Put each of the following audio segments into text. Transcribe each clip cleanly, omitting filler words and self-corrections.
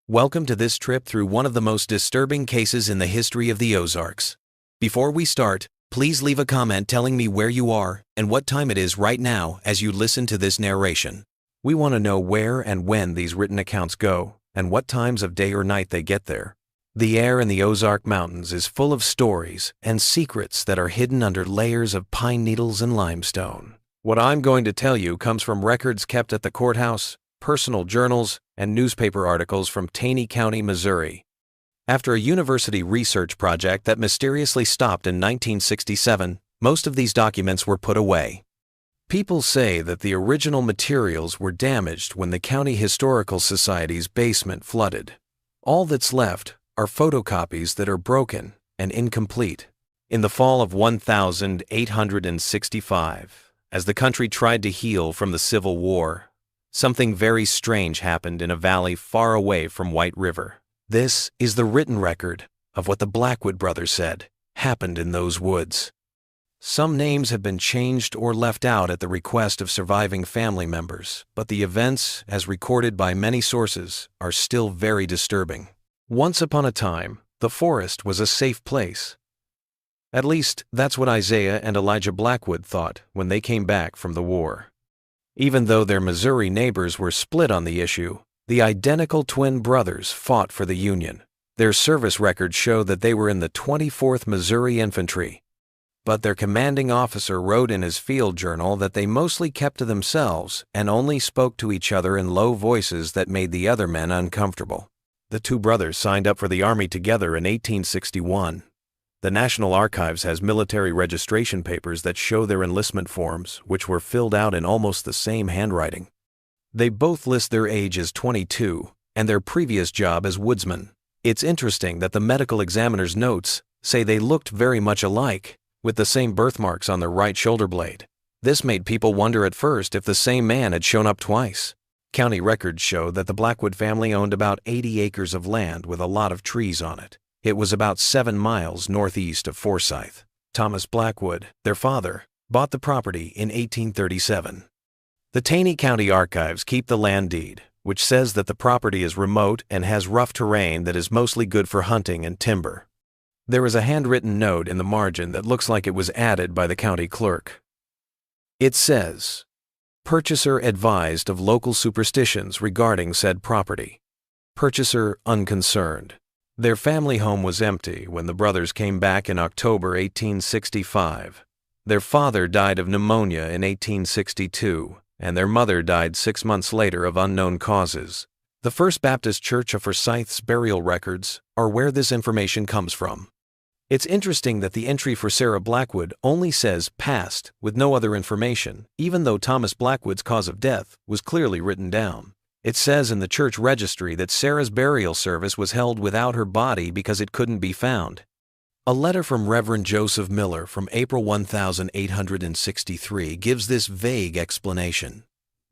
Welcome to this trip through one of the most disturbing cases in the history of the Ozarks. Before we start, please leave a comment telling me where you are and what time it is right now as you listen to this narration. We want to know where and when these written accounts go and what times of day or night they get there. The air in the Ozark Mountains is full of stories and secrets that are hidden under layers of pine needles and limestone. What I'm going to tell you comes from records kept at the courthouse, personal journals, and newspaper articles from Taney County, Missouri. After a university research project that mysteriously stopped in 1967, most of these documents were put away. People say that the original materials were damaged when the County Historical Society's basement flooded. All that's left are photocopies that are broken and incomplete. In the fall of 1865, as the country tried to heal from the Civil War, something very strange happened in a valley far away from White River. This is the written record of what the Blackwood brothers said happened in those woods. Some names have been changed or left out at the request of surviving family members, but the events, as recorded by many sources, are still very disturbing. Once upon a time, the forest was a safe place. At least, that's what Isaiah and Elijah Blackwood thought when they came back from the war. Even though their Missouri neighbors were split on the issue, the identical twin brothers fought for the Union. Their service records show that they were in the 24th Missouri Infantry. But their commanding officer wrote in his field journal that they mostly kept to themselves and only spoke to each other in low voices that made the other men uncomfortable. The two brothers signed up for the Army together in 1861. The National Archives has military registration papers that show their enlistment forms, which were filled out in almost the same handwriting. They both list their age as 22 and their previous job as woodsmen. It's interesting that the medical examiner's notes say they looked very much alike, with the same birthmarks on their right shoulder blade. This made people wonder at first if the same man had shown up twice. County records show that the Blackwood family owned about 80 acres of land with a lot of trees on it. It was about 7 miles northeast of Forsyth. Thomas Blackwood, their father, bought the property in 1837. The Taney County Archives keep the land deed, which says that the property is remote and has rough terrain that is mostly good for hunting and timber. There is a handwritten note in the margin that looks like it was added by the county clerk. It says, "Purchaser advised of local superstitions regarding said property. Purchaser unconcerned." Their family home was empty when the brothers came back in October 1865. Their father died of pneumonia in 1862, and their mother died 6 months later of unknown causes. The First Baptist Church of Forsyth's burial records are where this information comes from. It's interesting that the entry for Sarah Blackwood only says passed with no other information, even though Thomas Blackwood's cause of death was clearly written down. It says in the church registry that Sarah's burial service was held without her body because it couldn't be found. A letter from Reverend Joseph Miller from April 1863 gives this vague explanation.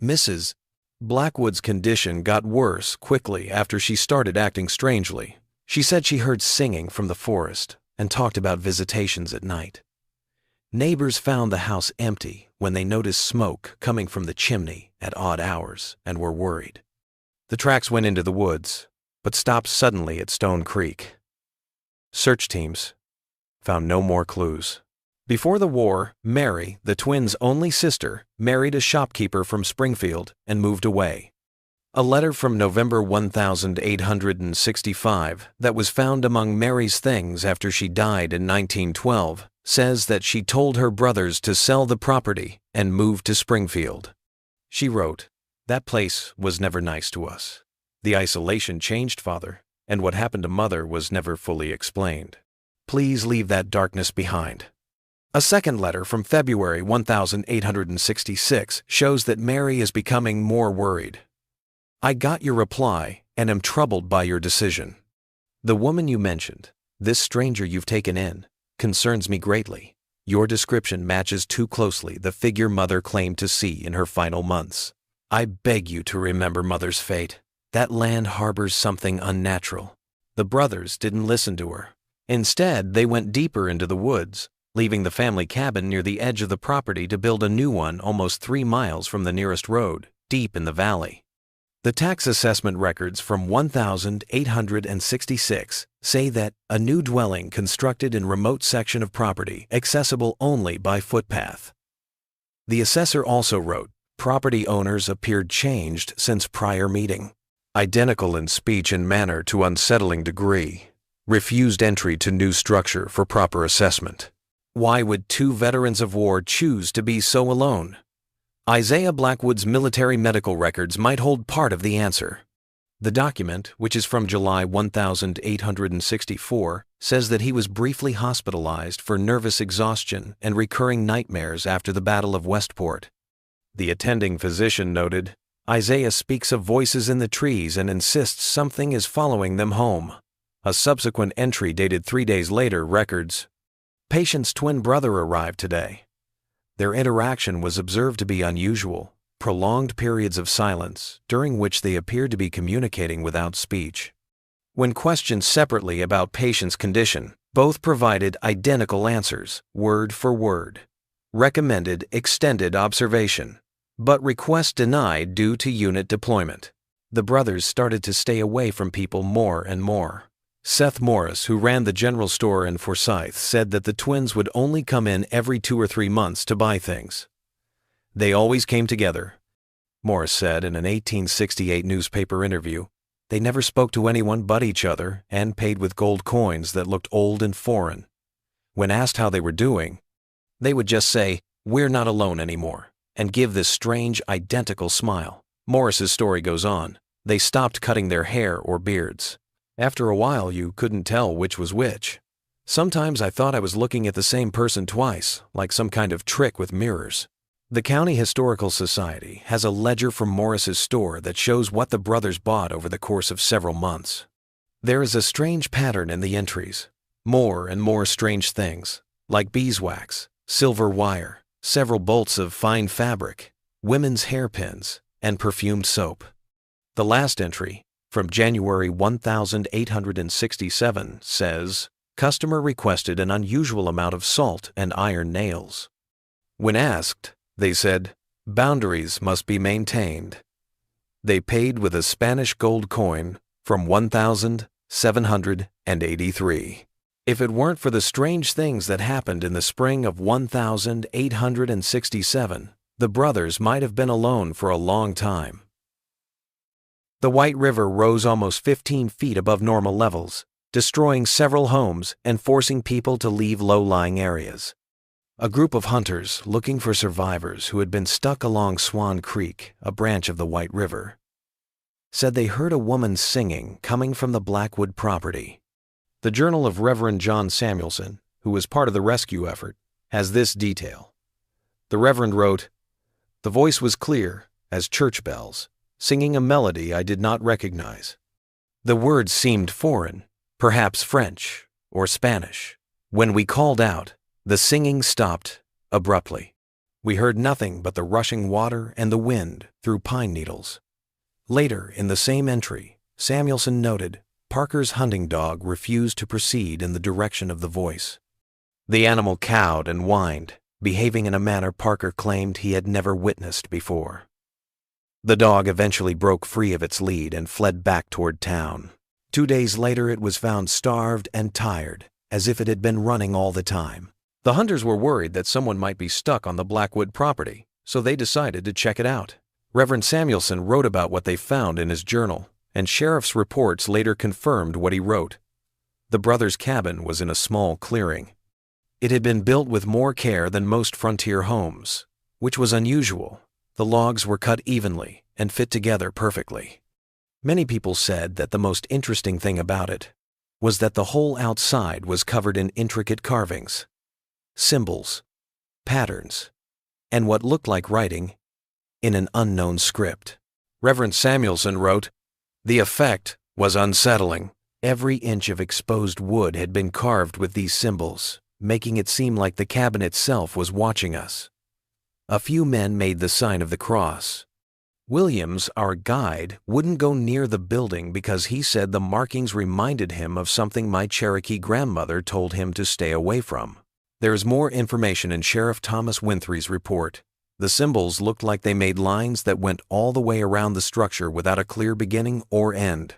Mrs. Blackwood's condition got worse quickly after she started acting strangely. She said she heard singing from the forest and talked about visitations at night. Neighbors found the house empty when they noticed smoke coming from the chimney at odd hours and were worried. The tracks went into the woods, but stopped suddenly at Stone Creek. Search teams found no more clues. Before the war, Mary, the twins' only sister, married a shopkeeper from Springfield and moved away. A letter from November 1865 that was found among Mary's things after she died in 1912 says that she told her brothers to sell the property and move to Springfield. She wrote, "That place was never nice to us. The isolation changed Father, and what happened to Mother was never fully explained. Please leave that darkness behind." A second letter from February 1866 shows that Mary is becoming more worried. "I got your reply and am troubled by your decision. The woman you mentioned, this stranger you've taken in, concerns me greatly. Your description matches too closely the figure Mother claimed to see in her final months. I beg you to remember Mother's fate. That land harbors something unnatural." The brothers didn't listen to her. Instead, they went deeper into the woods, leaving the family cabin near the edge of the property to build a new one almost 3 miles from the nearest road, deep in the valley. The tax assessment records from 1866 say that a new dwelling constructed in remote section of property accessible only by footpath. The assessor also wrote, property owners appeared changed since prior meeting. Identical in speech and manner to unsettling degree. Refused entry to new structure for proper assessment. Why would two veterans of war choose to be so alone? Isaiah Blackwood's military medical records might hold part of the answer. The document, which is from July 1864, says that he was briefly hospitalized for nervous exhaustion and recurring nightmares after the Battle of Westport. The attending physician noted, Isaiah speaks of voices in the trees and insists something is following them home. A subsequent entry dated 3 days later records, patient's twin brother arrived today. Their interaction was observed to be unusual, prolonged periods of silence, during which they appeared to be communicating without speech. When questioned separately about patient's condition, both provided identical answers, word for word. Recommended extended observation, but request denied due to unit deployment. The brothers started to stay away from people more and more. Seth Morris, who ran the general store in Forsyth, said that the twins would only come in every 2 or 3 months to buy things. They always came together. Morris said in an 1868 newspaper interview, they never spoke to anyone but each other and paid with gold coins that looked old and foreign. When asked how they were doing, they would just say, "We're not alone anymore," and give this strange, identical smile. Morris's story goes on. They stopped cutting their hair or beards. After a while, you couldn't tell which was which. Sometimes I thought I was looking at the same person twice, like some kind of trick with mirrors. The County Historical Society has a ledger from Morris's store that shows what the brothers bought over the course of several months. There is a strange pattern in the entries. More and more strange things, like beeswax, silver wire, several bolts of fine fabric, women's hairpins, and perfumed soap. The last entry, from January 1867, says, customer requested an unusual amount of salt and iron nails. When asked, they said, boundaries must be maintained. They paid with a Spanish gold coin from 1783. If it weren't for the strange things that happened in the spring of 1867, the brothers might have been alone for a long time. The White River rose almost 15 feet above normal levels, destroying several homes and forcing people to leave low-lying areas. A group of hunters looking for survivors who had been stuck along Swan Creek, a branch of the White River, said they heard a woman singing coming from the Blackwood property. The Journal of Reverend John Samuelson, who was part of the rescue effort, has this detail. The Reverend wrote, "The voice was clear as church bells, singing a melody I did not recognize. The words seemed foreign, perhaps French or Spanish. When we called out, the singing stopped abruptly. We heard nothing but the rushing water and the wind through pine needles." Later, in the same entry, Samuelson noted, Parker's hunting dog refused to proceed in the direction of the voice. The animal cowed and whined, behaving in a manner Parker claimed he had never witnessed before. The dog eventually broke free of its lead and fled back toward town. 2 days later, it was found starved and tired, as if it had been running all the time. The hunters were worried that someone might be stuck on the Blackwood property, so they decided to check it out. Reverend Samuelson wrote about what they found in his journal, and sheriff's reports later confirmed what he wrote. The brothers' cabin was in a small clearing. It had been built with more care than most frontier homes, which was unusual. The logs were cut evenly and fit together perfectly. Many people said that the most interesting thing about it was that the whole outside was covered in intricate carvings, symbols, patterns, and what looked like writing in an unknown script. Reverend Samuelson wrote, "The effect was unsettling. Every inch of exposed wood had been carved with these symbols, making it seem like the cabin itself was watching us. A few men made the sign of the cross. Williams, our guide, wouldn't go near the building because he said the markings reminded him of something my Cherokee grandmother told him to stay away from." There is more information in Sheriff Thomas Winthry's report. The symbols looked like they made lines that went all the way around the structure without a clear beginning or end.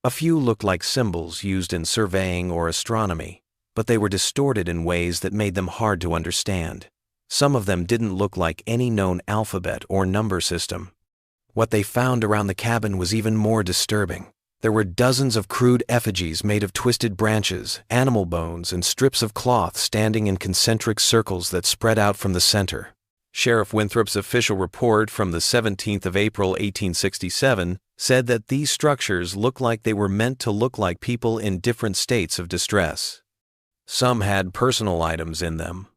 A few looked like symbols used in surveying or astronomy, but they were distorted in ways that made them hard to understand. Some of them didn't look like any known alphabet or number system. What they found around the cabin was even more disturbing. There were dozens of crude effigies made of twisted branches, animal bones, and strips of cloth standing in concentric circles that spread out from the center. Sheriff Winthrop's official report from the 17th of April, 1867, said that these structures looked like they were meant to look like people in different states of distress. Some had personal items in them,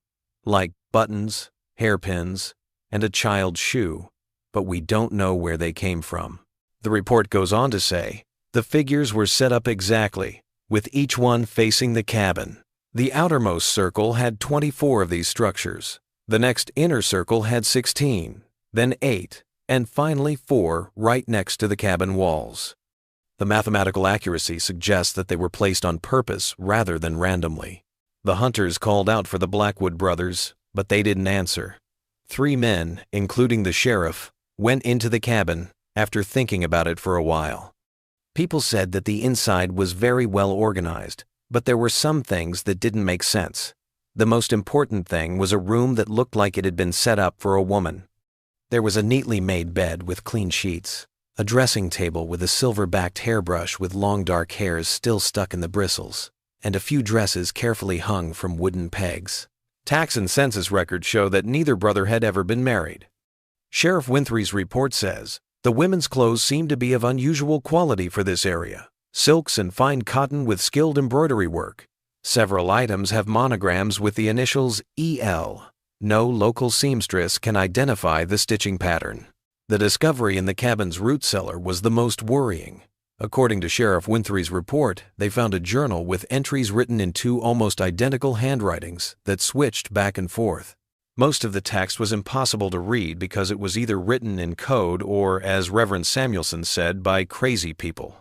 like buttons, hairpins, and a child's shoe, but we don't know where they came from. The report goes on to say, the figures were set up exactly, with each one facing the cabin. The outermost circle had 24 of these structures. The next inner circle had 16, then 8, and finally 4 right next to the cabin walls. The mathematical accuracy suggests that they were placed on purpose rather than randomly. The hunters called out for the Blackwood brothers, but they didn't answer. 3 men, including the sheriff, went into the cabin after thinking about it for a while. People said that the inside was very well organized, but there were some things that didn't make sense. The most important thing was a room that looked like it had been set up for a woman. There was a neatly made bed with clean sheets, a dressing table with a silver-backed hairbrush with long dark hairs still stuck in the bristles, and a few dresses carefully hung from wooden pegs. Tax and census records show that neither brother had ever been married. Sheriff Winthrop's report says, the women's clothes seemed to be of unusual quality for this area, silks and fine cotton with skilled embroidery work. Several items have monograms with the initials EL. No local seamstress can identify the stitching pattern. The discovery in the cabin's root cellar was the most worrying. According to Sheriff Winthrop's report, they found a journal with entries written in 2 almost identical handwritings that switched back and forth. Most of the text was impossible to read because it was either written in code or, as Reverend Samuelson said, by crazy people.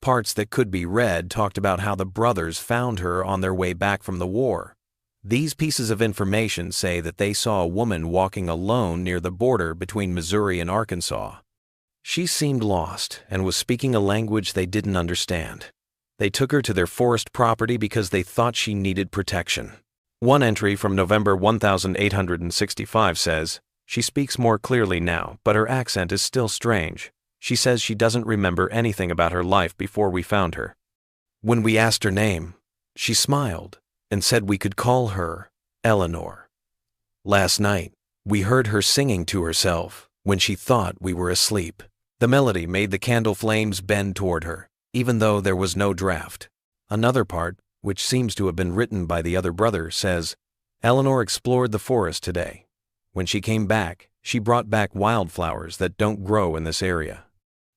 Parts that could be read talked about how the brothers found her on their way back from the war. These pieces of information say that they saw a woman walking alone near the border between Missouri and Arkansas. She seemed lost and was speaking a language they didn't understand. They took her to their forest property because they thought she needed protection. One entry from November 1865 says, she speaks more clearly now, but her accent is still strange. She says she doesn't remember anything about her life before we found her. When we asked her name, she smiled and said we could call her Eleanor. Last night, we heard her singing to herself when she thought we were asleep. The melody made the candle flames bend toward her, even though there was no draft. Another part, which seems to have been written by the other brother, says, Eleanor explored the forest today. When she came back, she brought back wildflowers that don't grow in this area.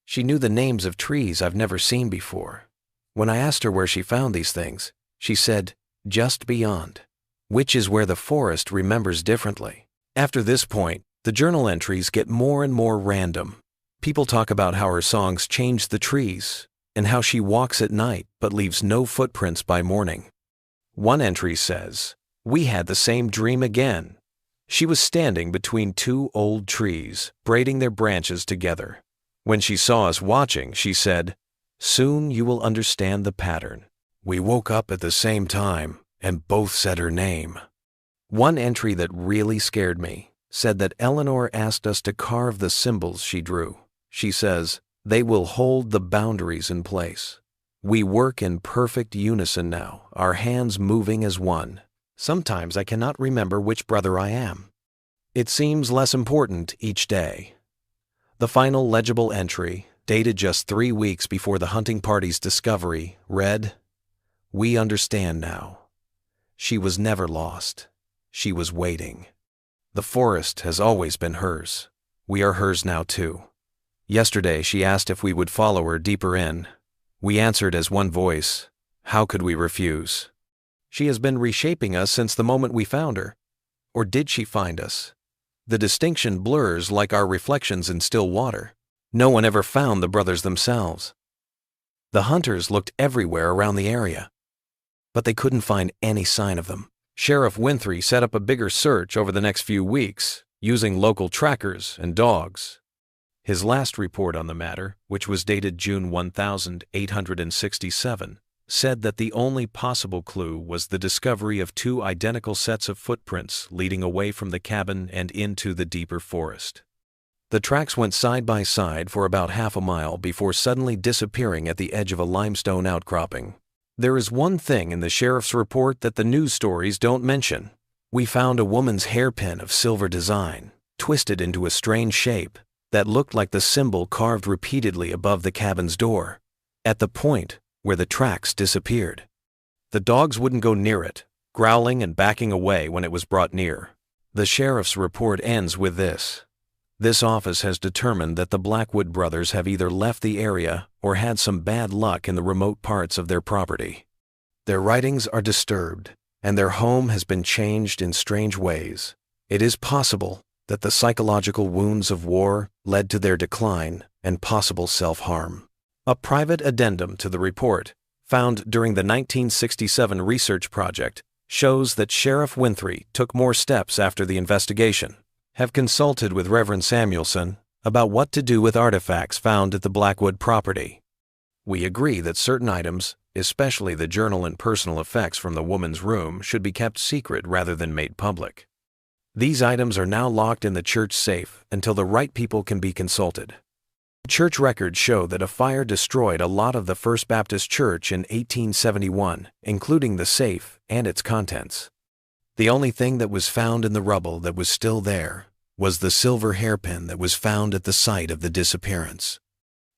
She knew the names of trees I've never seen before. When I asked her where she found these things, she said, just beyond, which is where the forest remembers differently. After this point, the journal entries get more and more random. People talk about how her songs change the trees, and how she walks at night but leaves no footprints by morning. One entry says, we had the same dream again. She was standing between 2 old trees, braiding their branches together. When she saw us watching, she said, soon you will understand the pattern. We woke up at the same time and both said her name. One entry that really scared me said that Eleanor asked us to carve the symbols she drew. She says, they will hold the boundaries in place. We work in perfect unison now, our hands moving as one. Sometimes I cannot remember which brother I am. It seems less important each day. The final legible entry, dated just 3 weeks before the hunting party's discovery, read, we understand now. She was never lost. She was waiting. The forest has always been hers. We are hers now too. Yesterday she asked if we would follow her deeper in. We answered as one voice. How could we refuse? She has been reshaping us since the moment we found her. Or did she find us? The distinction blurs like our reflections in still water. No one ever found the brothers themselves. The hunters looked everywhere around the area, but they couldn't find any sign of them. Sheriff Winthrop set up a bigger search over the next few weeks, using local trackers and dogs. His last report on the matter, which was dated June 1867, said that the only possible clue was the discovery of two identical sets of footprints leading away from the cabin and into the deeper forest. The tracks went side by side for about half a mile before suddenly disappearing at the edge of a limestone outcropping. There is one thing in the sheriff's report that the news stories don't mention. We found a woman's hairpin of silver design, twisted into a strange shape, that looked like the symbol carved repeatedly above the cabin's door, at the point where the tracks disappeared. The dogs wouldn't go near it, growling and backing away when it was brought near. The sheriff's report ends with this. This office has determined that the Blackwood brothers have either left the area or had some bad luck in the remote parts of their property. Their writings are disturbed, and their home has been changed in strange ways. It is possible that the psychological wounds of war led to their decline and possible self-harm. A private addendum to the report, found during the 1967 research project, shows that Sheriff Winthrey took more steps after the investigation, have consulted with Reverend Samuelson about what to do with artifacts found at the Blackwood property. We agree that certain items, especially the journal and personal effects from the woman's room, should be kept secret rather than made public. These items are now locked in the church safe until the right people can be consulted. Church records show that a fire destroyed a lot of the First Baptist Church in 1871, including the safe and its contents. The only thing that was found in the rubble that was still there was the silver hairpin that was found at the site of the disappearance.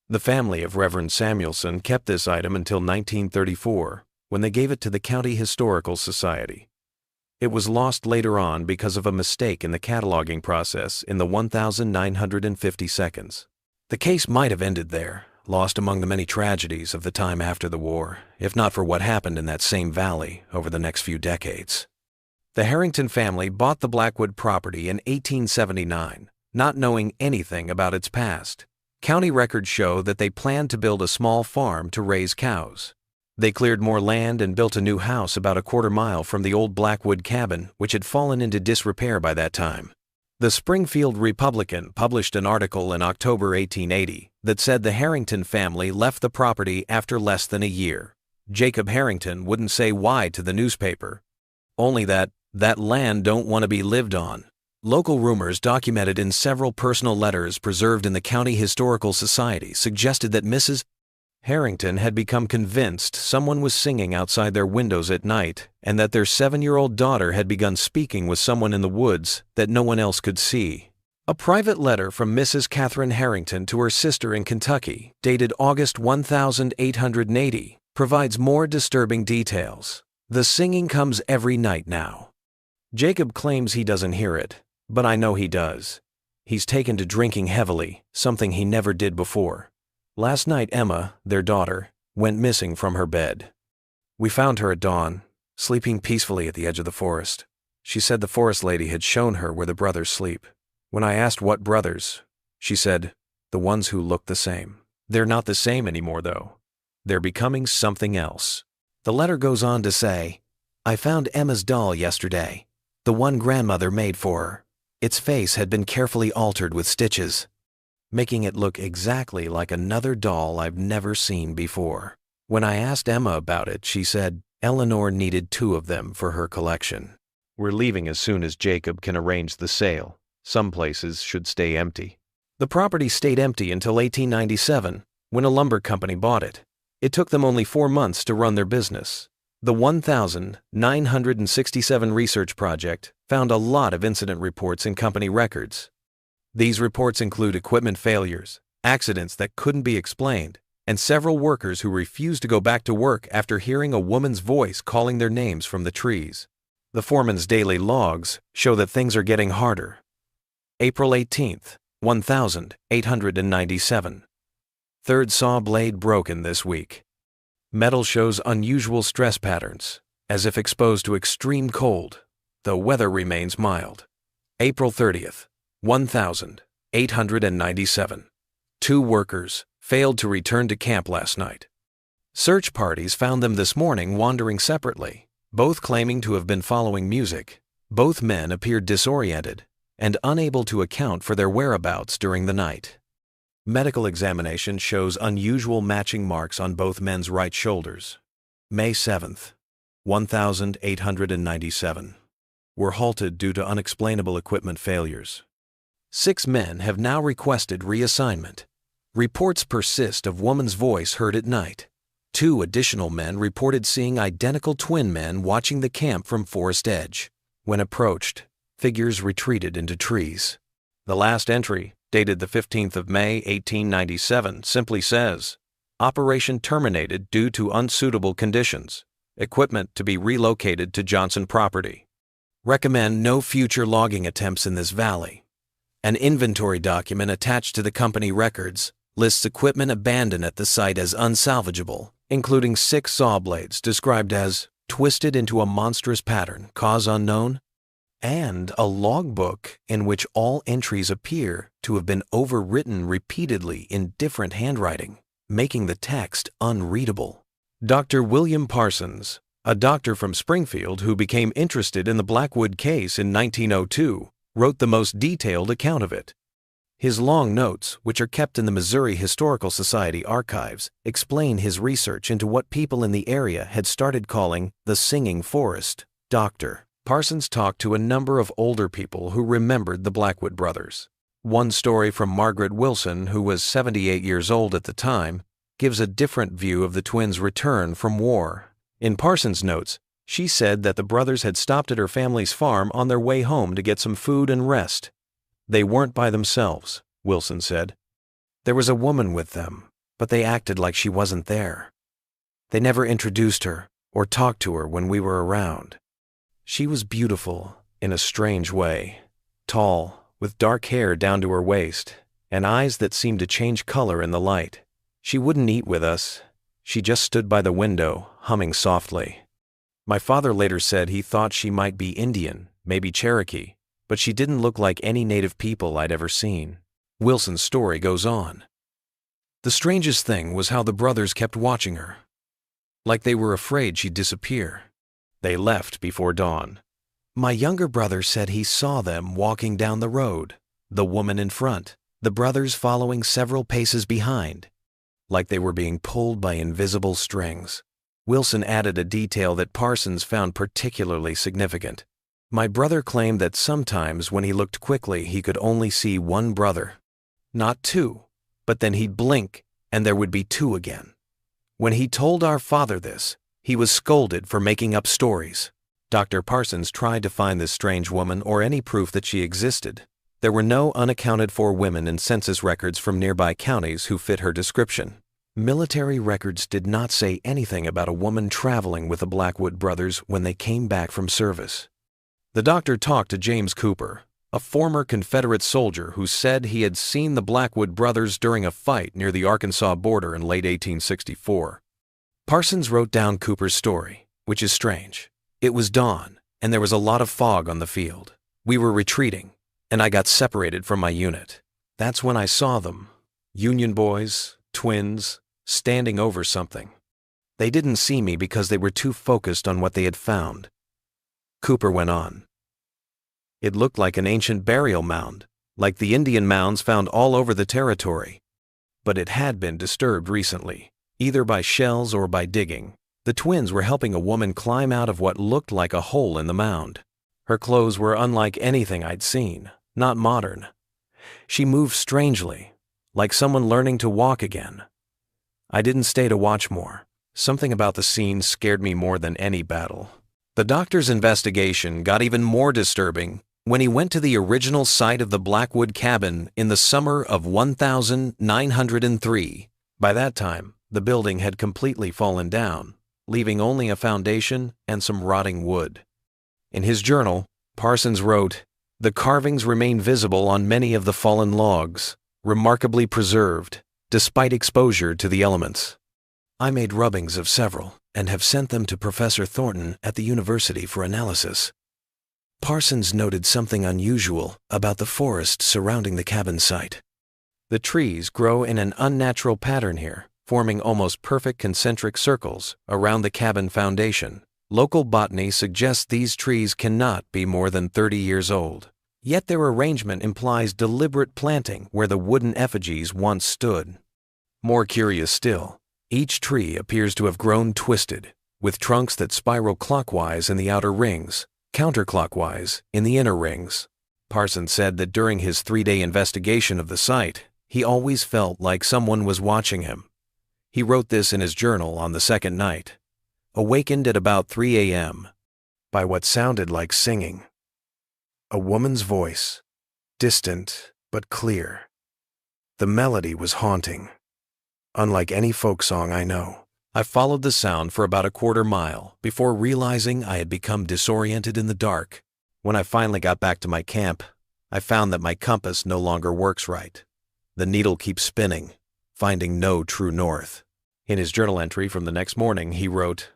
The family of Reverend Samuelson kept this item until 1934, when they gave it to the County Historical Society. It was lost later on because of a mistake in the cataloging process in the 1950 seconds. The case might have ended there, lost among the many tragedies of the time after the war, if not for what happened in that same valley over the next few decades. The Harrington family bought the Blackwood property in 1879, not knowing anything about its past. County records show that they planned to build a small farm to raise cows. They cleared more land and built a new house about a quarter-mile from the old Blackwood cabin, which had fallen into disrepair by that time. The Springfield Republican published an article in October 1880 that said the Harrington family left the property after less than a year. Jacob Harrington wouldn't say why to the newspaper, only that land don't want to be lived on. Local rumors documented in several personal letters preserved in the County Historical Society suggested that Mrs. Harrington had become convinced someone was singing outside their windows at night and that their 7-year-old daughter had begun speaking with someone in the woods that no one else could see. A private letter from Mrs. Catherine Harrington to her sister in Kentucky, dated August 1880, provides more disturbing details. The singing comes every night now. Jacob claims he doesn't hear it, but I know he does. He's taken to drinking heavily, something he never did before. Last night Emma, their daughter, went missing from her bed. We found her at dawn, sleeping peacefully at the edge of the forest. She said the forest lady had shown her where the brothers sleep. When I asked what brothers, she said, the ones who look the same. They're not the same anymore, though. They're becoming something else. The letter goes on to say, I found Emma's doll yesterday, the one grandmother made for her. Its face had been carefully altered with stitches, making it look exactly like another doll I've never seen before. When I asked Emma about it, she said Eleanor needed 2 of them for her collection. We're leaving as soon as Jacob can arrange the sale. Some places should stay empty. The property stayed empty until 1897, when a lumber company bought it. It took them only 4 months to run their business. The 1967 research project found a lot of incident reports in company records. These reports include equipment failures, accidents that couldn't be explained, and several workers who refused to go back to work after hearing a woman's voice calling their names from the trees. The foreman's daily logs show that things are getting harder. April 18th, 1897. Third saw blade broken this week. Metal shows unusual stress patterns, as if exposed to extreme cold, though weather remains mild. April 30th, 1897. 2 workers failed to return to camp last night. Search parties found them this morning wandering separately, both claiming to have been following music. Both men appeared disoriented, and unable to account for their whereabouts during the night. Medical examination shows unusual matching marks on both men's right shoulders. May 7th, 1897. Were halted due to unexplainable equipment failures. 6 men have now requested reassignment. Reports persist of woman's voice heard at night. 2 additional men reported seeing identical twin men watching the camp from forest edge. When approached, figures retreated into trees. The last entry, dated the 15th of May, 1897, simply says, "Operation terminated due to unsuitable conditions. Equipment to be relocated to Johnson property. Recommend no future logging attempts in this valley." An inventory document attached to the company records lists equipment abandoned at the site as unsalvageable, including 6 saw blades described as twisted into a monstrous pattern, cause unknown, and a logbook in which all entries appear to have been overwritten repeatedly in different handwriting, making the text unreadable. Dr. William Parsons, a doctor from Springfield who became interested in the Blackwood case in 1902, wrote the most detailed account of it. His long notes, which are kept in the Missouri Historical Society archives, explain his research into what people in the area had started calling the Singing Forest. Dr. Parsons talked to a number of older people who remembered the Blackwood brothers. One story from Margaret Wilson, who was 78 years old at the time, gives a different view of the twins' return from war. In Parsons' notes, she said that the brothers had stopped at her family's farm on their way home to get some food and rest. They weren't by themselves, Wilson said. There was a woman with them, but they acted like she wasn't there. They never introduced her or talked to her when we were around. She was beautiful in a strange way, tall, with dark hair down to her waist, and eyes that seemed to change color in the light. She wouldn't eat with us. She just stood by the window, humming softly. My father later said he thought she might be Indian, maybe Cherokee, but she didn't look like any native people I'd ever seen. Wilson's story goes on. The strangest thing was how the brothers kept watching her, like they were afraid she'd disappear. They left before dawn. My younger brother said he saw them walking down the road, the woman in front, the brothers following several paces behind, like they were being pulled by invisible strings. Wilson added a detail that Parsons found particularly significant. My brother claimed that sometimes when he looked quickly he could only see one brother. Not 2, but then he'd blink and there would be 2 again. When he told our father this, he was scolded for making up stories. Dr. Parsons tried to find this strange woman or any proof that she existed. There were no unaccounted for women in census records from nearby counties who fit her description. Military records did not say anything about a woman traveling with the Blackwood brothers when they came back from service. The doctor talked to James Cooper, a former Confederate soldier who said he had seen the Blackwood brothers during a fight near the Arkansas border in late 1864. Parsons wrote down Cooper's story, which is strange. It was dawn, and there was a lot of fog on the field. We were retreating, and I got separated from my unit. That's when I saw them, Union boys, twins, standing over something. They didn't see me because they were too focused on what they had found. Cooper went on. It looked like an ancient burial mound, like the Indian mounds found all over the territory. But it had been disturbed recently, either by shells or by digging. The twins were helping a woman climb out of what looked like a hole in the mound. Her clothes were unlike anything I'd seen, not modern. She moved strangely, like someone learning to walk again. I didn't stay to watch more. Something about the scene scared me more than any battle. The doctor's investigation got even more disturbing when he went to the original site of the Blackwood cabin in the summer of 1903. By that time, the building had completely fallen down, leaving only a foundation and some rotting wood. In his journal, Parsons wrote, "The carvings remain visible on many of the fallen logs, remarkably preserved, despite exposure to the elements. I made rubbings of several and have sent them to Professor Thornton at the university for analysis." Parsons noted something unusual about the forest surrounding the cabin site. The trees grow in an unnatural pattern here, forming almost perfect concentric circles around the cabin foundation. Local botany suggests these trees cannot be more than 30 years old. Yet their arrangement implies deliberate planting where the wooden effigies once stood. More curious still, each tree appears to have grown twisted, with trunks that spiral clockwise in the outer rings, counterclockwise in the inner rings. Parsons said that during his 3-day investigation of the site, he always felt like someone was watching him. He wrote this in his journal on the second night. Awakened at about 3 a.m. by what sounded like singing. A woman's voice, distant but clear. The melody was haunting, unlike any folk song I know. I followed the sound for about a quarter mile before realizing I had become disoriented in the dark. When I finally got back to my camp, I found that my compass no longer works right. The needle keeps spinning, finding no true north. In his journal entry from the next morning, he wrote,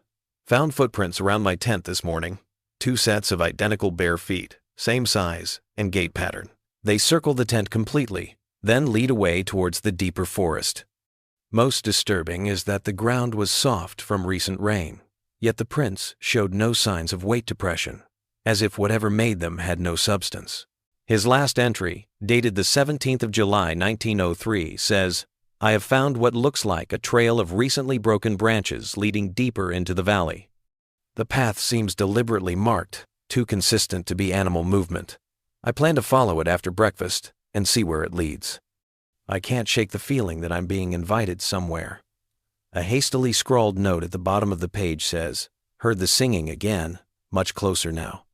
"Found footprints around my tent this morning. 2 sets of identical bare feet, same size and gait pattern. They circle the tent completely, then lead away towards the deeper forest. Most disturbing is that the ground was soft from recent rain, yet the prints showed no signs of weight depression, as if whatever made them had no substance." His last entry, dated the 17th of July 1903, says, "I have found what looks like a trail of recently broken branches leading deeper into the valley. The path seems deliberately marked, too consistent to be animal movement. I plan to follow it after breakfast and see where it leads. I can't shake the feeling that I'm being invited somewhere." A hastily scrawled note at the bottom of the page says, "Heard the singing again, much closer now.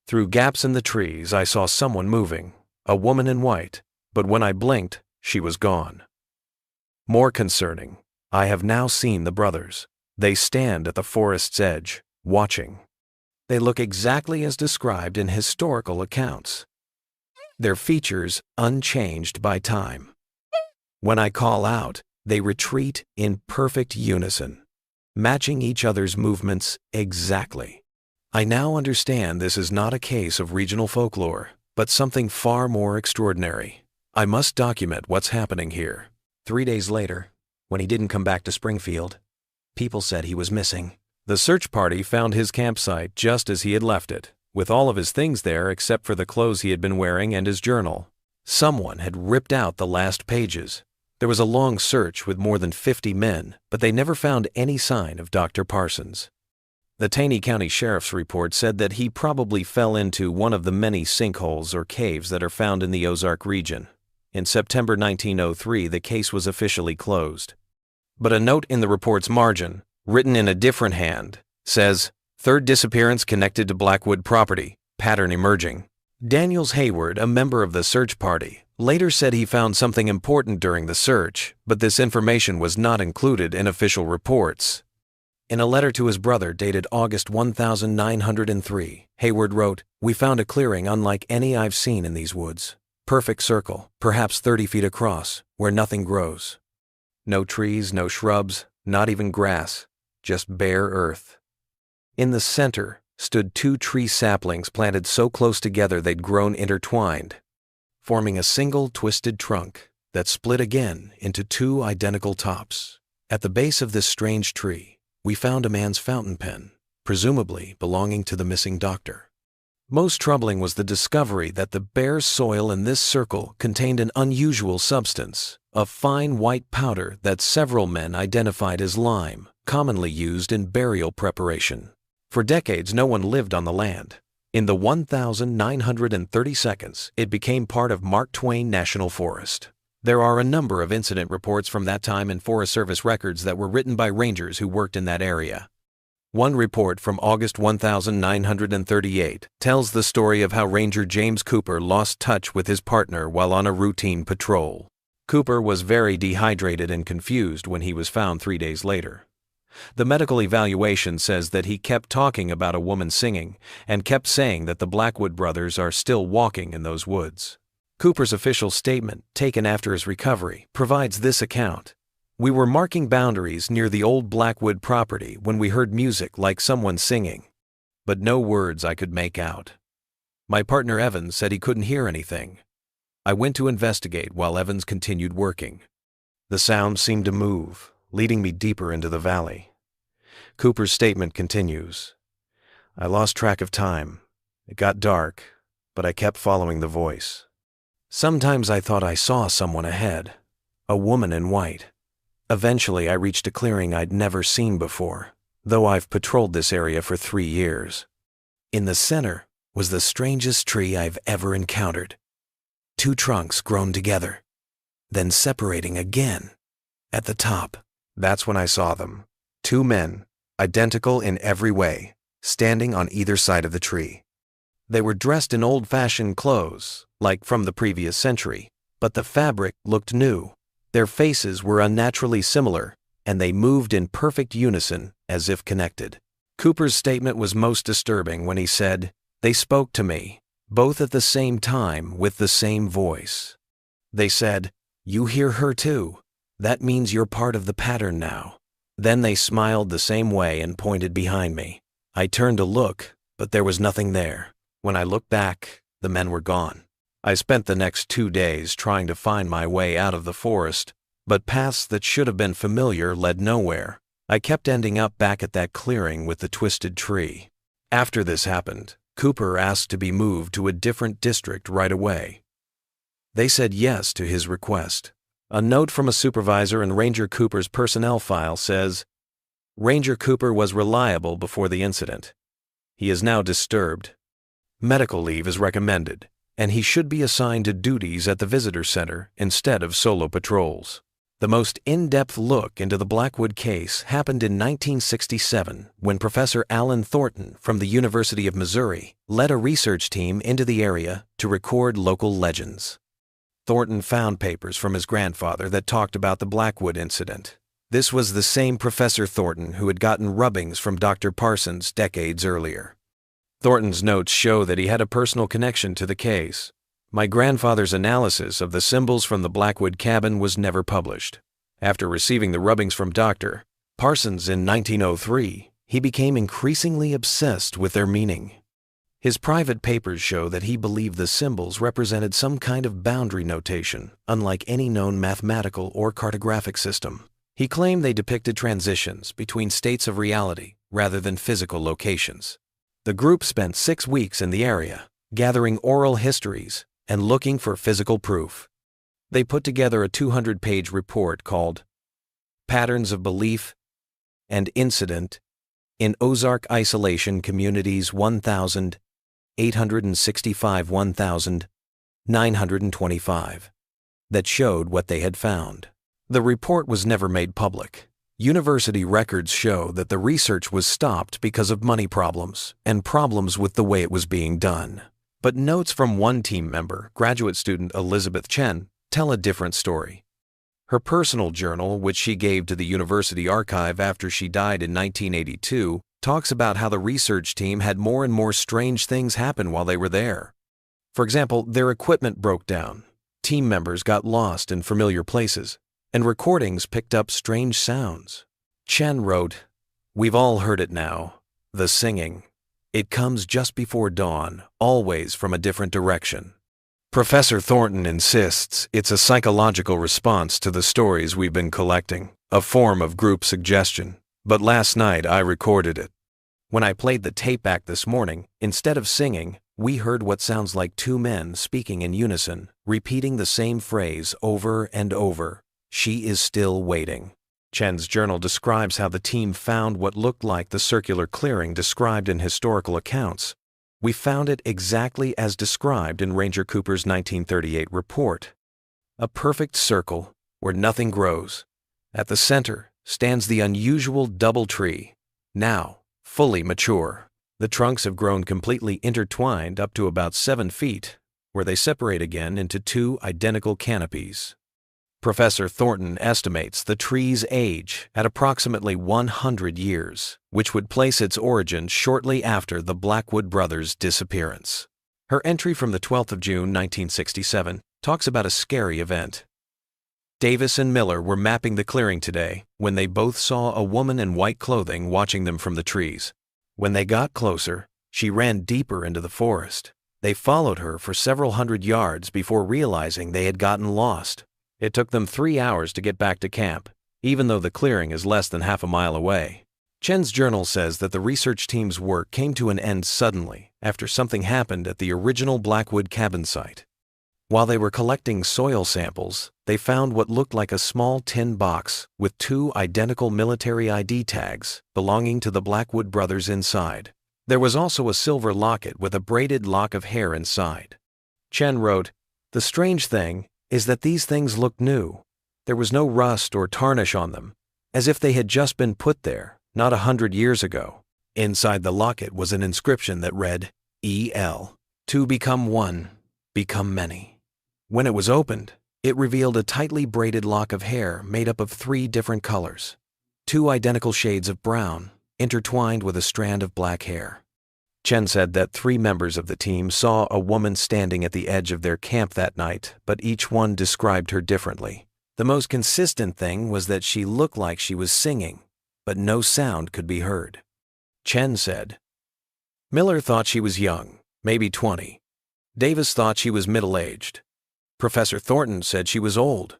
Through gaps in the trees I saw someone moving, a woman in white, but when I blinked, she was gone." More concerning, I have now seen the brothers. They stand at the forest's edge, watching. They look exactly as described in historical accounts. Their features unchanged by time. When I call out, they retreat in perfect unison, matching each other's movements exactly. I now understand this is not a case of regional folklore, but something far more extraordinary. I must document what's happening here. 3 days later, when he didn't come back to Springfield, people said he was missing. The search party found his campsite just as he had left it, with all of his things there except for the clothes he had been wearing and his journal. Someone had ripped out the last pages. There was a long search with more than 50 men, but they never found any sign of Dr. Parsons. The Taney County Sheriff's report said that he probably fell into one of the many sinkholes or caves that are found in the Ozark region. In September 1903, the case was officially closed. But a note in the report's margin, written in a different hand, says, "Third disappearance connected to Blackwood property, pattern emerging." Daniels Hayward, a member of the search party, later said he found something important during the search, but this information was not included in official reports. In a letter to his brother dated August 1903, Hayward wrote, "We found a clearing unlike any I've seen in these woods. Perfect circle, perhaps 30 feet across, where nothing grows. No trees, no shrubs, not even grass, just bare earth. In the center stood 2 tree saplings planted so close together they'd grown intertwined, forming a single twisted trunk that split again into 2 identical tops. At the base of this strange tree, we found a man's fountain pen, presumably belonging to the missing doctor. Most troubling was the discovery that the bare soil in this circle contained an unusual substance, a fine white powder that several men identified as lime, commonly used in burial preparation. For decades, no one lived on the land. In the 1,930 seconds, it became part of Mark Twain National Forest. There are a number of incident reports from that time in Forest Service records that were written by rangers who worked in that area. One report from August 1938 tells the story of how Ranger James Cooper lost touch with his partner while on a routine patrol. Cooper was very dehydrated and confused when he was found 3 days later. The medical evaluation says that he kept talking about a woman singing and kept saying that the Blackwood brothers are still walking in those woods. Cooper's official statement, taken after his recovery, provides this account. "We were marking boundaries near the old Blackwood property when we heard music like someone singing, but no words I could make out. My partner Evans said he couldn't hear anything. I went to investigate while Evans continued working. The sound seemed to move, leading me deeper into the valley." Cooper's statement continues, "I lost track of time. It got dark, but I kept following the voice. Sometimes I thought I saw someone ahead, a woman in white. Eventually I reached a clearing I'd never seen before, though I've patrolled this area for 3 years. In the center was the strangest tree I've ever encountered. 2 trunks grown together, then separating again. At the top, that's when I saw them. 2 men, identical in every way, standing on either side of the tree. They were dressed in old-fashioned clothes, like from the previous century, but the fabric looked new. Their faces were unnaturally similar, and they moved in perfect unison, as if connected. Cooper's statement was most disturbing when he said, "They spoke to me, both at the same time with the same voice. They said, 'You hear her too. That means you're part of the pattern now.' Then they smiled the same way and pointed behind me. I turned to look, but there was nothing there. When I looked back, the men were gone. I spent the next 2 days trying to find my way out of the forest, but paths that should have been familiar led nowhere. I kept ending up back at that clearing with the twisted tree." After this happened, Cooper asked to be moved to a different district right away. They said yes to his request. A note from a supervisor in Ranger Cooper's personnel file says, "Ranger Cooper was reliable before the incident. He is now disturbed. Medical leave is recommended, and he should be assigned to duties at the visitor center instead of solo patrols." The most in-depth look into the Blackwood case happened in 1967 when Professor Alan Thornton from the University of Missouri led a research team into the area to record local legends. Thornton found papers from his grandfather that talked about the Blackwood incident. This was the same Professor Thornton who had gotten rubbings from Dr. Parsons decades earlier. Thornton's notes show that he had a personal connection to the case. My grandfather's analysis of the symbols from the Blackwood cabin was never published. After receiving the rubbings from Dr. Parsons in 1903, he became increasingly obsessed with their meaning. His private papers show that he believed the symbols represented some kind of boundary notation, unlike any known mathematical or cartographic system. He claimed they depicted transitions between states of reality rather than physical locations. The group spent 6 weeks in the area, gathering oral histories and looking for physical proof. They put together a 200-page report called Patterns of Belief and Incident in Ozark Isolation Communities 1,865-1,925 that showed what they had found. The report was never made public. University records show that the research was stopped because of money problems and problems with the way it was being done. But notes from one team member, graduate student Elizabeth Chen, tell a different story. Her personal journal, which she gave to the university archive after she died in 1982, talks about how the research team had more and more strange things happen while they were there. For example, their equipment broke down, team members got lost in familiar places, and recordings picked up strange sounds. Chen wrote, "We've all heard it now, the singing. It comes just before dawn, always from a different direction." Professor Thornton insists it's a psychological response to the stories we've been collecting, a form of group suggestion. But last night I recorded it. When I played the tape back this morning, instead of singing, we heard what sounds like 2 men speaking in unison, repeating the same phrase over and over. "She is still waiting." Chen's journal describes how the team found what looked like the circular clearing described in historical accounts. "We found it exactly as described in Ranger Cooper's 1938 report. A perfect circle where nothing grows. At the center stands the unusual double tree, now fully mature. The trunks have grown completely intertwined up to about 7 feet, where they separate again into 2 identical canopies." Professor Thornton estimates the tree's age at approximately 100 years, which would place its origin shortly after the Blackwood brothers' disappearance. Her entry from the 12th of June, 1967, talks about a scary event. "Davis and Miller were mapping the clearing today when they both saw a woman in white clothing watching them from the trees. When they got closer, she ran deeper into the forest. They followed her for several hundred yards before realizing they had gotten lost. It took them 3 hours to get back to camp, even though the clearing is less than half a mile away. Chen's journal says that the research team's work came to an end suddenly after something happened at the original Blackwood cabin site. While they were collecting soil samples, they found what looked like a small tin box with 2 identical military ID tags belonging to the Blackwood brothers inside. There was also a silver locket with a braided lock of hair inside. Chen wrote, "The strange thing is that these things looked new. There was no rust or tarnish on them, as if they had just been put there, not 100 years ago." Inside the locket was an inscription that read, "E.L. To become one, become many." When it was opened, it revealed a tightly braided lock of hair made up of 3 different colors, 2 identical shades of brown, intertwined with a strand of black hair. Chen said that 3 members of the team saw a woman standing at the edge of their camp that night, but each one described her differently. The most consistent thing was that she looked like she was singing, but no sound could be heard. Chen said, Miller thought she was young, maybe 20. Davis thought she was middle-aged. Professor Thornton said she was old,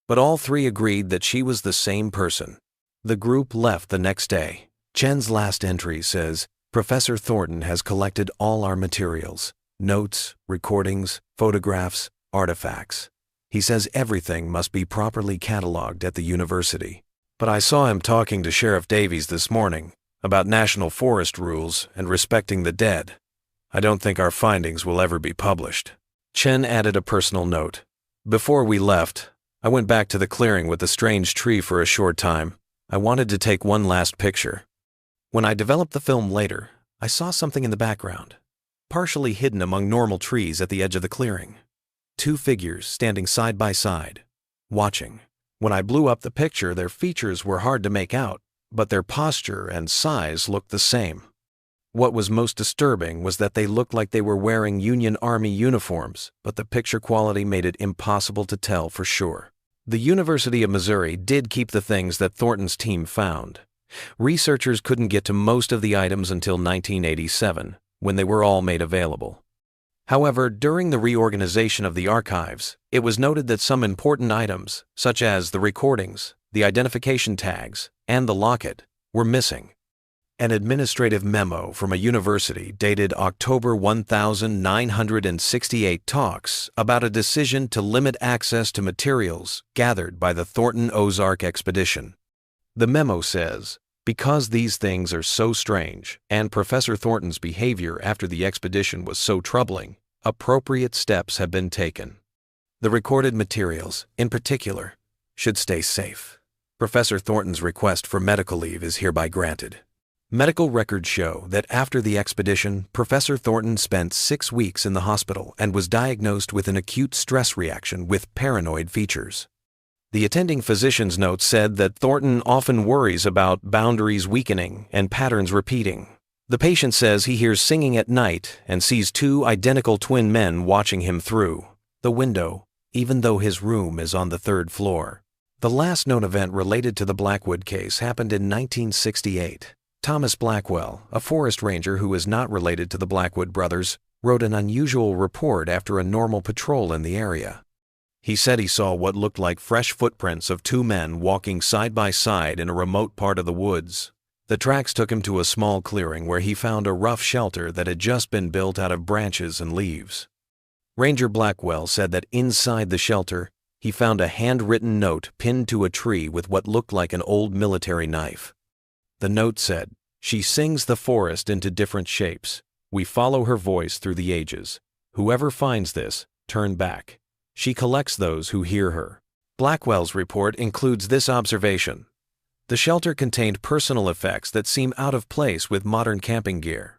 but all 3 agreed that she was the same person. The group left the next day. Chen's last entry says, "Professor Thornton has collected all our materials, notes, recordings, photographs, artifacts. He says everything must be properly cataloged at the university. But I saw him talking to Sheriff Davies this morning about national forest rules and respecting the dead. I don't think our findings will ever be published." Chen added a personal note. "Before we left, I went back to the clearing with the strange tree for a short time. I wanted to take one last picture. When I developed the film later, I saw something in the background, partially hidden among normal trees at the edge of the clearing. 2 figures standing side by side, watching. When I blew up the picture, their features were hard to make out, but their posture and size looked the same. What was most disturbing was that they looked like they were wearing Union Army uniforms, but the picture quality made it impossible to tell for sure." The University of Missouri did keep the things that Thornton's team found. Researchers couldn't get to most of the items until 1987, when they were all made available. However, during the reorganization of the archives, it was noted that some important items, such as the recordings, the identification tags, and the locket, were missing. An administrative memo from a university dated October 1968 talks about a decision to limit access to materials gathered by the Thornton Ozark expedition. The memo says, "Because these things are so strange and Professor Thornton's behavior after the expedition was so troubling, appropriate steps have been taken. The recorded materials, in particular, should stay safe. Professor Thornton's request for medical leave is hereby granted." Medical records show that after the expedition, Professor Thornton spent 6 weeks in the hospital and was diagnosed with an acute stress reaction with paranoid features. The attending physician's note said that Thornton often worries about boundaries weakening and patterns repeating. The patient says he hears singing at night and sees 2 identical twin men watching him through the window, even though his room is on the 3rd floor. The last known event related to the Blackwood case happened in 1968. Thomas Blackwell, a forest ranger who is not related to the Blackwood brothers, wrote an unusual report after a normal patrol in the area. He said he saw what looked like fresh footprints of 2 men walking side by side in a remote part of the woods. The tracks took him to a small clearing where he found a rough shelter that had just been built out of branches and leaves. Ranger Blackwell said that inside the shelter, he found a handwritten note pinned to a tree with what looked like an old military knife. The note said, "She sings the forest into different shapes. We follow her voice through the ages. Whoever finds this, turn back. She collects those who hear her." Blackwell's report includes this observation: the shelter contained personal effects that seem out of place with modern camping gear.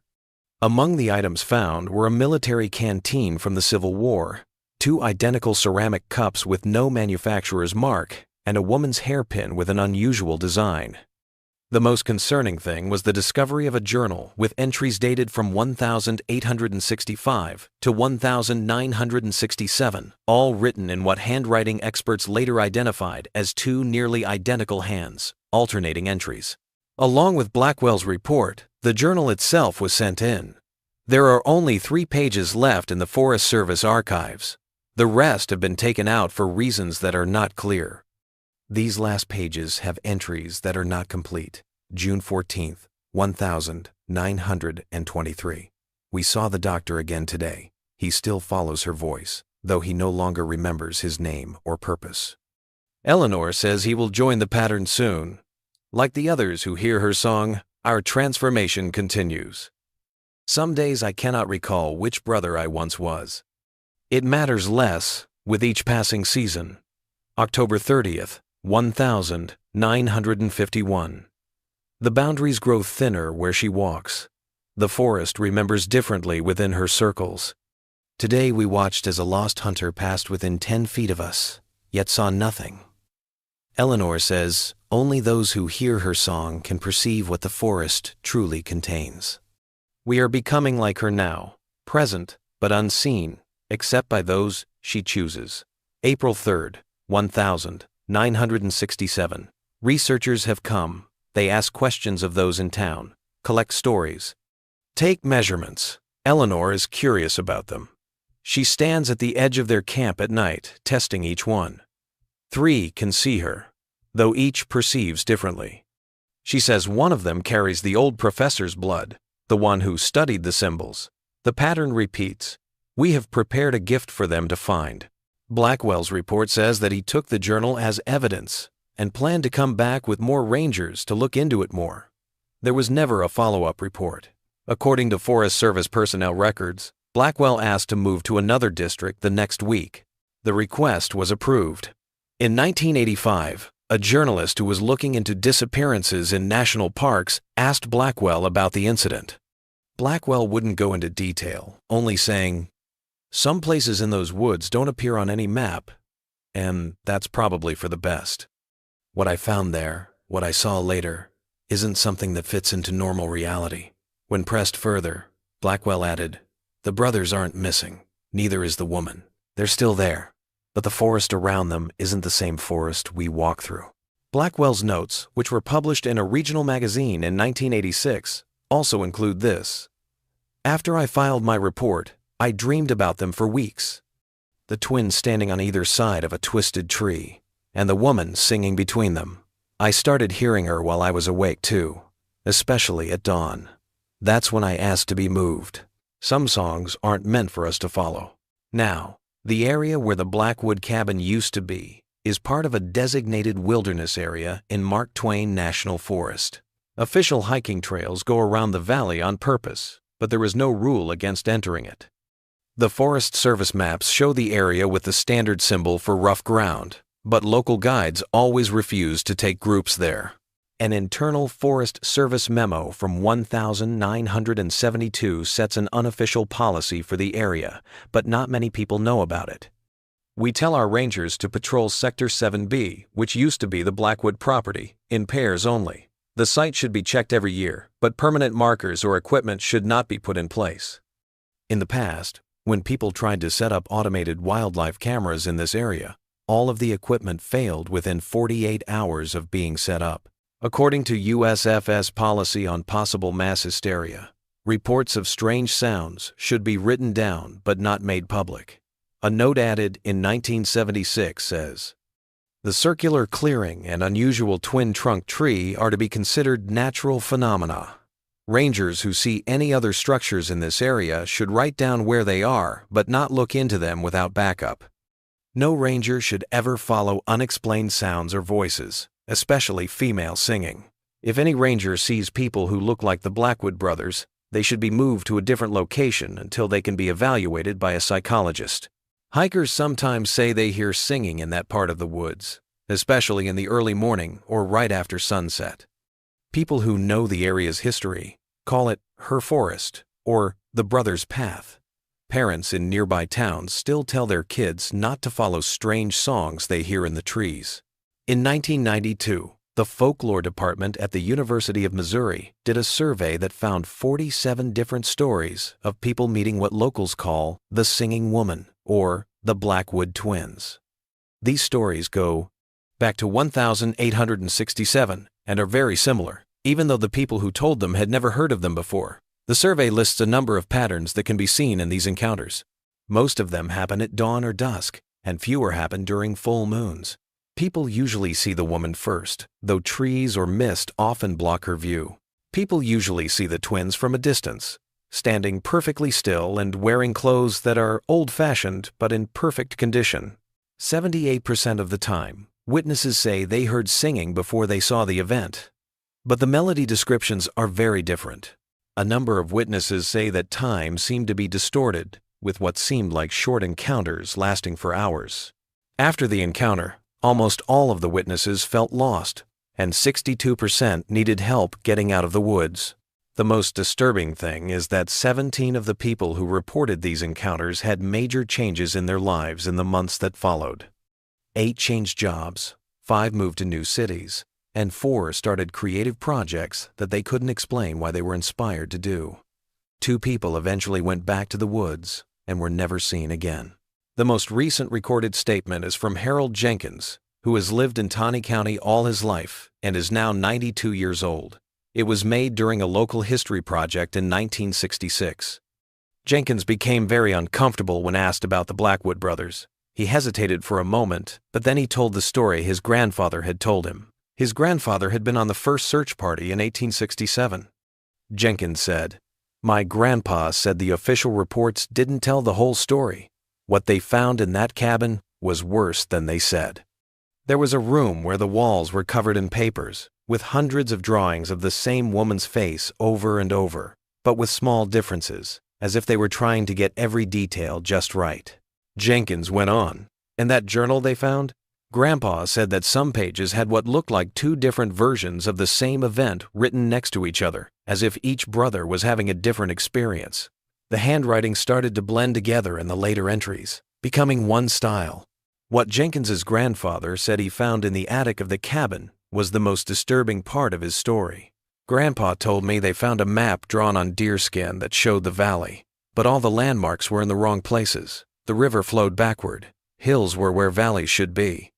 Among the items found were a military canteen from the Civil War, 2 identical ceramic cups with no manufacturer's mark, and a woman's hairpin with an unusual design. The most concerning thing was the discovery of a journal with entries dated from 1865 to 1967, all written in what handwriting experts later identified as 2 nearly identical hands, alternating entries. Along with Blackwell's report, the journal itself was sent in. There are only 3 pages left in the Forest Service archives. The rest have been taken out for reasons that are not clear. These last pages have entries that are not complete, June 14, 1923. We saw the doctor again today. He still follows her voice, though he no longer remembers his name or purpose. Eleanor says he will join the pattern soon. Like the others who hear her song, our transformation continues. Some days I cannot recall which brother I once was. It matters less with each passing season. October 30th, 1951. The boundaries grow thinner where she walks. The forest remembers differently within her circles. Today we watched as a lost hunter passed within 10 feet of us, yet saw nothing. Eleanor says only those who hear her song can perceive what the forest truly contains. We are becoming like her now, present but unseen, except by those she chooses. April 3rd, 1967. Researchers have come. They ask questions of those in town, collect stories, take measurements. Eleanor is curious about them. She stands at the edge of their camp at night, testing each one. 3 can see her, though each perceives differently. She says one of them carries the old professor's blood, the one who studied the symbols. The pattern repeats. We have prepared a gift for them to find. Blackwell's report says that he took the journal as evidence and planned to come back with more rangers to look into it more. There was never a follow-up report. According to Forest Service personnel records, Blackwell asked to move to another district the next week. The request was approved. In 1985, a journalist who was looking into disappearances in national parks asked Blackwell about the incident. Blackwell wouldn't go into detail, only saying, "Some places in those woods don't appear on any map, and that's probably for the best. What I found there, what I saw later, isn't something that fits into normal reality." When pressed further, Blackwell added, "The brothers aren't missing, neither is the woman. They're still there, but the forest around them isn't the same forest we walk through." Blackwell's notes, which were published in a regional magazine in 1986, also include this. "After I filed my report, I dreamed about them for weeks. The twins standing on either side of a twisted tree, and the woman singing between them. I started hearing her while I was awake too, especially at dawn. That's when I asked to be moved. Some songs aren't meant for us to follow." Now, the area where the Blackwood cabin used to be is part of a designated wilderness area in Mark Twain National Forest. Official hiking trails go around the valley on purpose, but there is no rule against entering it. The Forest Service maps show the area with the standard symbol for rough ground, but local guides always refuse to take groups there. An internal Forest Service memo from 1972 sets an unofficial policy for the area, but not many people know about it. "We tell our rangers to patrol Sector 7B, which used to be the Blackwood property, in pairs only. The site should be checked every year, but permanent markers or equipment should not be put in place." In the past, when people tried to set up automated wildlife cameras in this area, all of the equipment failed within 48 hours of being set up. According to USFS policy on possible mass hysteria, reports of strange sounds should be written down but not made public. A note added in 1976 says, "The circular clearing and unusual twin-trunk tree are to be considered natural phenomena. Rangers who see any other structures in this area should write down where they are but not look into them without backup. No ranger should ever follow unexplained sounds or voices, especially female singing. If any ranger sees people who look like the Blackwood brothers, they should be moved to a different location until they can be evaluated by a psychologist." Hikers sometimes say they hear singing in that part of the woods, especially in the early morning or right after sunset. People who know the area's history call it her forest or the Brothers' Path. Parents in nearby towns still tell their kids not to follow strange songs they hear in the trees. In 1992, the Folklore Department at the University of Missouri did a survey that found 47 different stories of people meeting what locals call the Singing Woman or the Blackwood Twins. These stories go back to 1867 and are very similar, even though the people who told them had never heard of them before. The survey lists a number of patterns that can be seen in these encounters. Most of them happen at dawn or dusk, and fewer happen during full moons. People usually see the woman first, though trees or mist often block her view. People usually see the twins from a distance, standing perfectly still and wearing clothes that are old-fashioned but in perfect condition. 78% of the time, witnesses say they heard singing before they saw the event. But the melody descriptions are very different. A number of witnesses say that time seemed to be distorted, with what seemed like short encounters lasting for hours. After the encounter, almost all of the witnesses felt lost, and 62% needed help getting out of the woods. The most disturbing thing is that 17 of the people who reported these encounters had major changes in their lives in the months that followed. 8 changed jobs, 5 moved to new cities, and 4 started creative projects that they couldn't explain why they were inspired to do. 2 people eventually went back to the woods and were never seen again. The most recent recorded statement is from Harold Jenkins, who has lived in Taney County all his life and is now 92 years old. It was made during a local history project in 1966. Jenkins became very uncomfortable when asked about the Blackwood brothers. He hesitated for a moment, but then he told the story his grandfather had told him. His grandfather had been on the first search party in 1867. Jenkins said, "My grandpa said the official reports didn't tell the whole story. What they found in that cabin was worse than they said." There was a room where the walls were covered in papers, with hundreds of drawings of the same woman's face over and over, but with small differences, as if they were trying to get every detail just right. Jenkins went on, "And that journal they found? Grandpa said that some pages had what looked like 2 different versions of the same event written next to each other, as if each brother was having a different experience. The handwriting started to blend together in the later entries, becoming one style." What Jenkins's grandfather said he found in the attic of the cabin was the most disturbing part of his story. "Grandpa told me they found a map drawn on deerskin that showed the valley, but all the landmarks were in the wrong places. The river flowed backward. Hills were where valleys should be.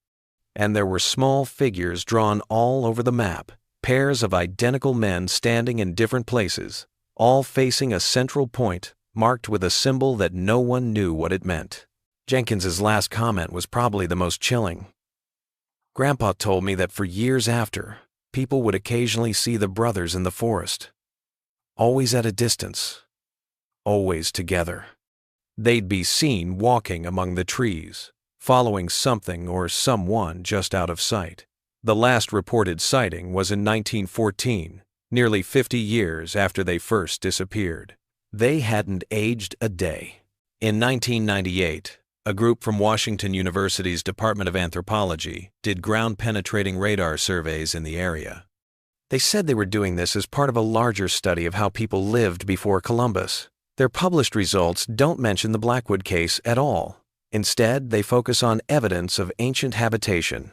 And there were small figures drawn all over the map, pairs of identical men standing in different places, all facing a central point marked with a symbol that no one knew what it meant." Jenkins's last comment was probably the most chilling. "Grandpa told me that for years after, people would occasionally see the brothers in the forest. Always at a distance. Always together. They'd be seen walking among the trees, following something or someone just out of sight. The last reported sighting was in 1914, nearly 50 years after they first disappeared. They hadn't aged a day." In 1998, a group from Washington University's Department of Anthropology did ground-penetrating radar surveys in the area. They said they were doing this as part of a larger study of how people lived before Columbus. Their published results don't mention the Blackwood case at all. Instead, they focus on evidence of ancient habitation.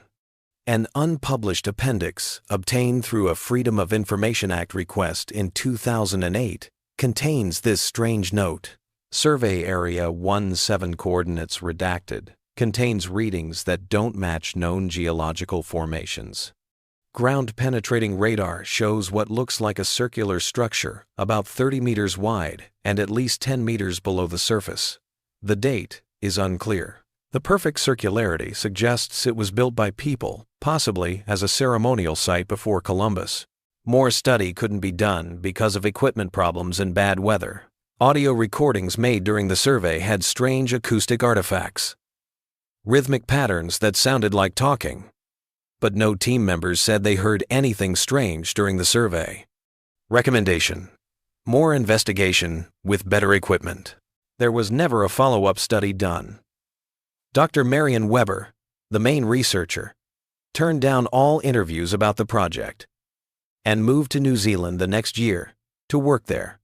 An unpublished appendix, obtained through a Freedom of Information Act request in 2008, contains this strange note. Survey Area 17 coordinates redacted contains readings that don't match known geological formations. Ground-penetrating radar shows what looks like a circular structure about 30 meters wide and at least 10 meters below the surface. The date is unclear. The perfect circularity suggests it was built by people, possibly as a ceremonial site before Columbus. More study couldn't be done because of equipment problems and bad weather. Audio recordings made during the survey had strange acoustic artifacts, rhythmic patterns that sounded like talking, but no team members said they heard anything strange during the survey. Recommendation: more investigation with better equipment. There was never a follow-up study done. Dr. Marion Weber, the main researcher, turned down all interviews about the project and moved to New Zealand the next year to work there.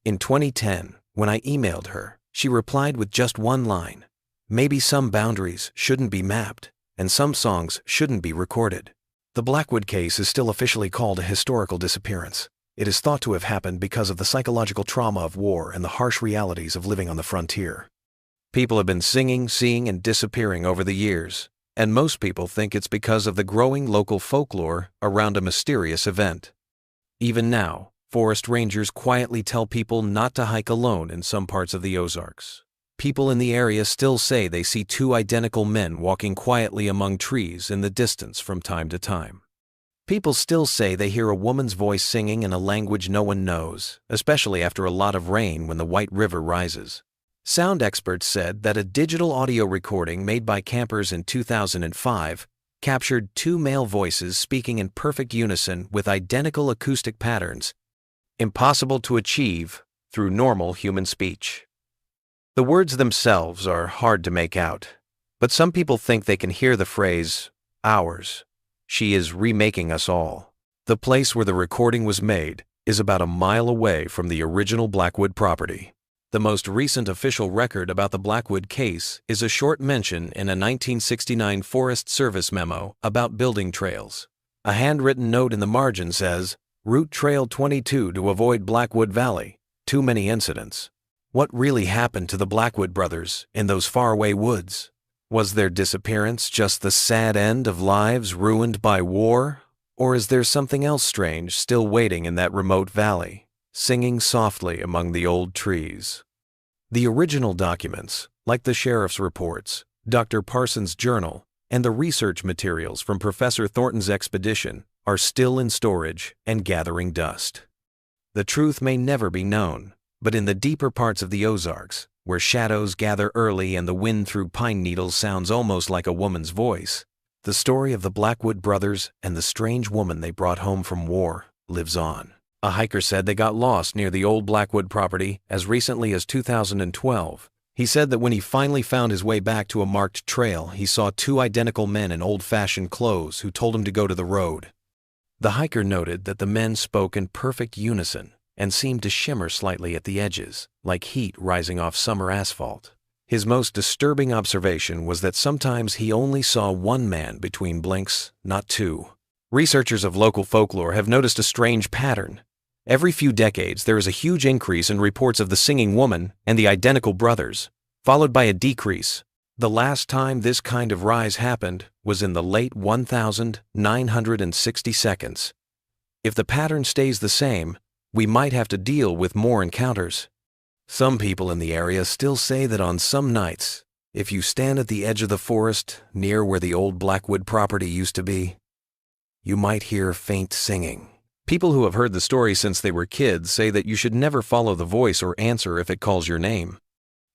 In 2010, when I emailed her, she replied with just one line: "Maybe some boundaries shouldn't be mapped, and some songs shouldn't be recorded." The Blackwood case is still officially called a historical disappearance. It is thought to have happened because of the psychological trauma of war and the harsh realities of living on the frontier. People have been singing, seeing, and disappearing over the years, and most people think it's because of the growing local folklore around a mysterious event. Even now, forest rangers quietly tell people not to hike alone in some parts of the Ozarks. People in the area still say they see two identical men walking quietly among trees in the distance from time to time. People still say they hear a woman's voice singing in a language no one knows, especially after a lot of rain when the White River rises. Sound experts said that a digital audio recording made by campers in 2005 captured two male voices speaking in perfect unison with identical acoustic patterns, impossible to achieve through normal human speech. The words themselves are hard to make out, but some people think they can hear the phrase, "ours. She is remaking us all." The place where the recording was made is about a mile away from the original Blackwood property. The most recent official record about the Blackwood case is a short mention in a 1969 Forest Service memo about building trails. A handwritten note in the margin says, "Route Trail 22 to avoid Blackwood Valley. Too many incidents." What really happened to the Blackwood brothers in those faraway woods? Was their disappearance just the sad end of lives ruined by war? Or is there something else strange still waiting in that remote valley, singing softly among the old trees? The original documents, like the sheriff's reports, Dr. Parsons' journal, and the research materials from Professor Thornton's expedition, are still in storage and gathering dust. The truth may never be known, but in the deeper parts of the Ozarks, where shadows gather early and the wind through pine needles sounds almost like a woman's voice, the story of the Blackwood brothers and the strange woman they brought home from war lives on. A hiker said they got lost near the old Blackwood property as recently as 2012. He said that when he finally found his way back to a marked trail, he saw two identical men in old-fashioned clothes who told him to go to the road. The hiker noted that the men spoke in perfect unison and seemed to shimmer slightly at the edges, like heat rising off summer asphalt. His most disturbing observation was that sometimes he only saw one man between blinks, not two. Researchers of local folklore have noticed a strange pattern. Every few decades, there is a huge increase in reports of the singing woman and the identical brothers, followed by a decrease. The last time this kind of rise happened was in the late 1960s. If the pattern stays the same, we might have to deal with more encounters. Some people in the area still say that on some nights, if you stand at the edge of the forest near where the old Blackwood property used to be, you might hear faint singing. People who have heard the story since they were kids say that you should never follow the voice or answer if it calls your name.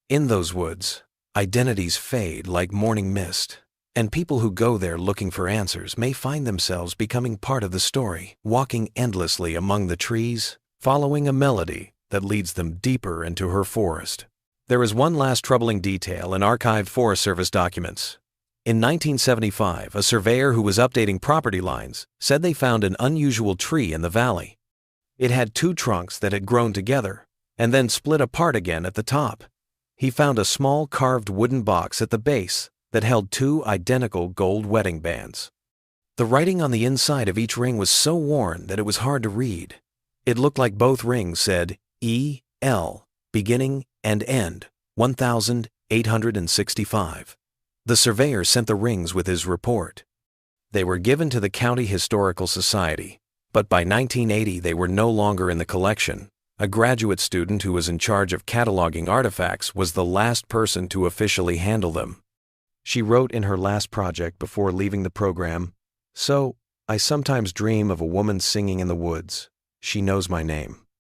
In those woods, identities fade like morning mist, and people who go there looking for answers may find themselves becoming part of the story, walking endlessly among the trees, following a melody that leads them deeper into her forest. There is one last troubling detail in archived Forest Service documents. In 1975, a surveyor who was updating property lines said they found an unusual tree in the valley. It had two trunks that had grown together and then split apart again at the top. He found a small carved wooden box at the base that held two identical gold wedding bands. The writing on the inside of each ring was so worn that it was hard to read. It looked like both rings said E.L., beginning and end, 1865. The surveyor sent the rings with his report. They were given to the County Historical Society, but by 1980 they were no longer in the collection. A graduate student who was in charge of cataloging artifacts was the last person to officially handle them. She wrote in her last project before leaving the program, "So, I sometimes dream of a woman singing in the woods. She knows my name."